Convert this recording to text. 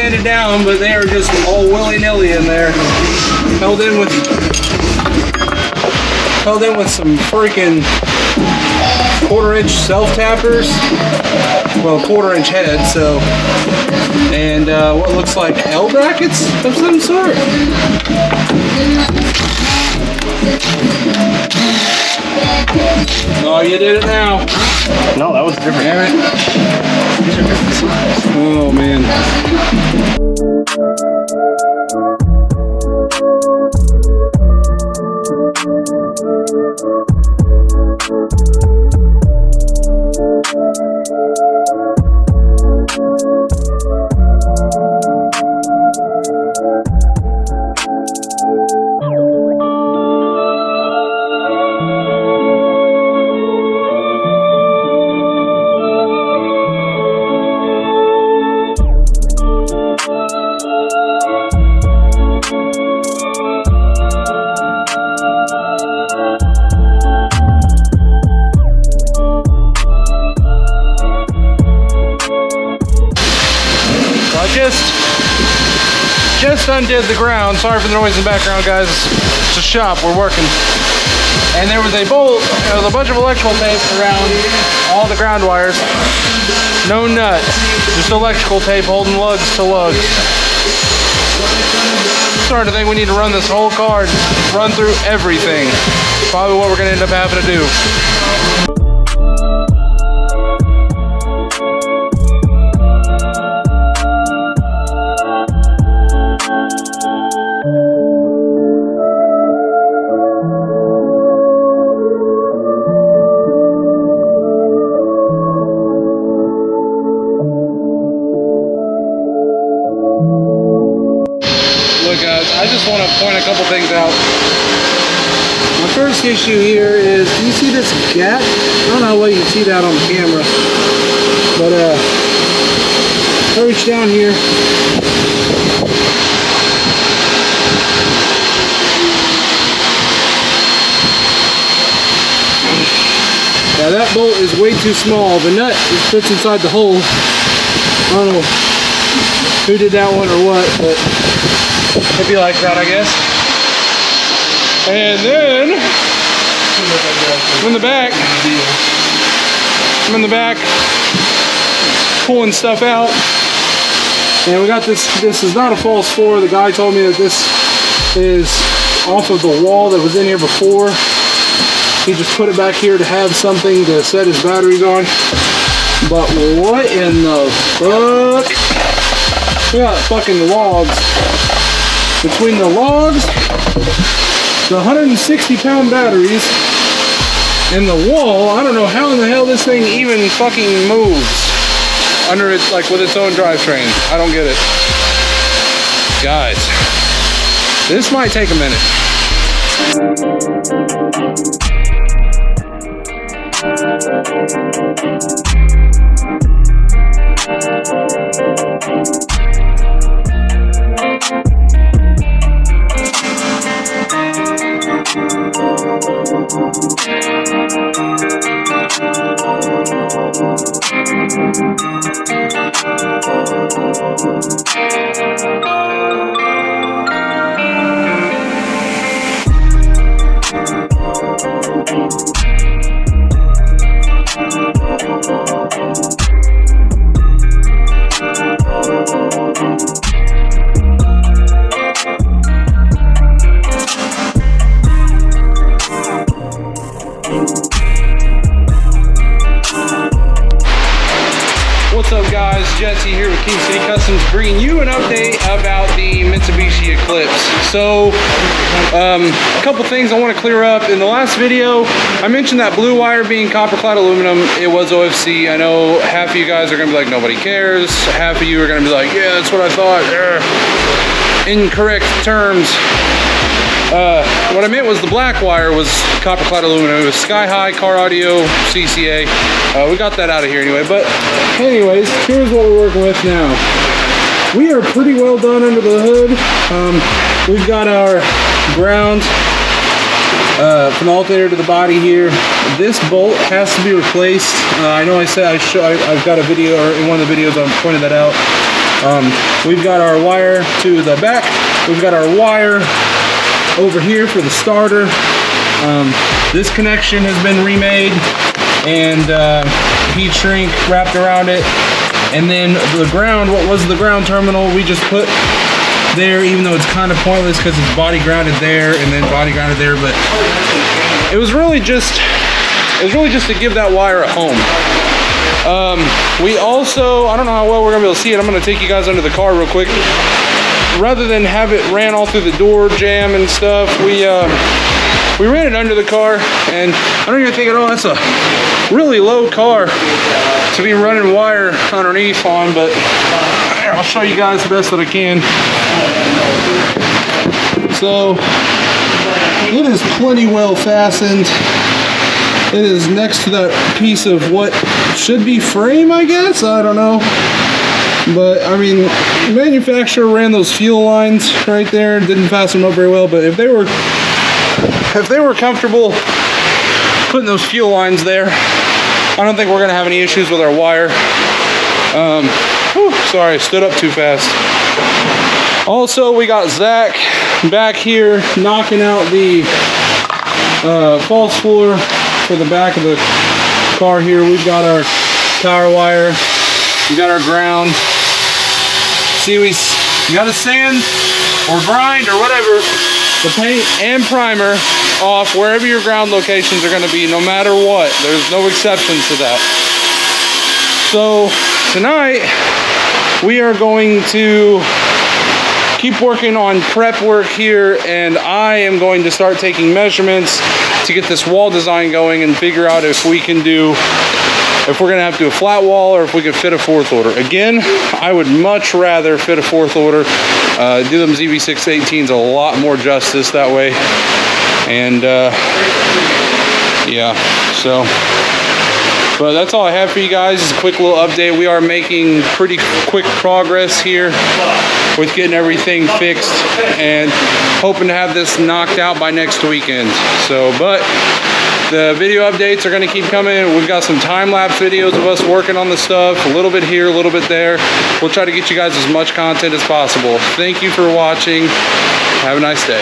sanded down, but they are just all willy-nilly in there. Held in with some freaking 1/4-inch self-tappers. Well, 1/4-inch head, so. And what looks like L brackets of some sort. Oh, you did it now. No, that was different. Damn it. These are different size. Oh, man. Just undid the ground. Sorry for the noise in the background, guys. It's a shop. We're working. And there was a bolt. There was a bunch of electrical tape around all the ground wires. No nuts. Just electrical tape holding lugs to lugs. Starting to think we need to run this whole car and run through everything. Probably what we're going to end up having to do. I just want to point a couple things out. My first issue here is, do you see this gap? I don't know how well you can see that on the camera, but if I reach down here, now that bolt is way too small. The nut fits inside the hole. I don't know who did that one or what, but it'd be like that, I guess. And then I'm in the back pulling stuff out, and we got this. This is not a false floor. The guy told me that this is off of the wall that was in here before. He just put it back here to have something to set his batteries on. But what in the fuck? We got fucking logs. Between the logs, the 160-pound batteries, and the wall, I don't know how in the hell this thing even fucking moves under it, like with its own drivetrain. I don't get it. Guys, this might take a minute. What's up, guys? Jesse here with King City Customs, bringing you an update about the Mitsubishi Eclipse. So, a couple things I want to clear up. In the last video, I mentioned that blue wire being copper clad aluminum. It was OFC. I know half of you guys are going to be like, nobody cares. Half of you are going to be like, yeah, that's what I thought. Incorrect terms. What I meant was the black wire was copper clad aluminum. It was Sky High Car Audio CCA. We got that out of here anyway. But anyways, here's what we're working with now. We are pretty well done under the hood. We've got our ground from the alternator to the body here. This bolt has to be replaced. I know I said I've got a video, or in one of the videos I pointed that out. We've got our wire to the back. We've got our wire over here for the starter. This connection has been remade and heat shrink wrapped around it. And then the ground, what was the ground terminal, we just put there, even though it's kind of pointless because it's body grounded there and then body grounded there, but it was really just to give that wire a home. We also, I don't know how well we're gonna be able to see it. I'm gonna take you guys under the car real quick. Rather than have it ran all through the door jam and stuff, we ran it under the car, and I don't even think, oh, that's a really low car to be running wire underneath on, but here, I'll show you guys the best that I can. So it is plenty well fastened. It is next to that piece of what should be frame, I guess. I don't know. But I mean, the manufacturer ran those fuel lines right there and didn't fasten them up very well. But if they were comfortable putting those fuel lines there, I don't think we're gonna have any issues with our wire. Sorry, I stood up too fast. Also, we got Zach back here knocking out the false floor for the back of the car here. We've got our power wire, we got our ground. See, we got to sand or grind or whatever the paint and primer off wherever your ground locations are going to be, no matter what. There's no exceptions to that. So tonight we are going to keep working on prep work here, and I am going to start taking measurements to get this wall design going and figure out if we can do, if we're gonna have to do a flat wall or if we could fit a 4th order. Again, I would much rather fit a 4th order. Do them ZV618s a lot more justice that way. And yeah, so, but that's all I have for you guys. Just a quick little update. We are making pretty quick progress here with getting everything fixed and hoping to have this knocked out by next weekend. So, but the video updates are going to keep coming. We've got some time-lapse videos of us working on the stuff, a little bit here, a little bit there. We'll try to get you guys as much content as possible. Thank you for watching. Have a nice day.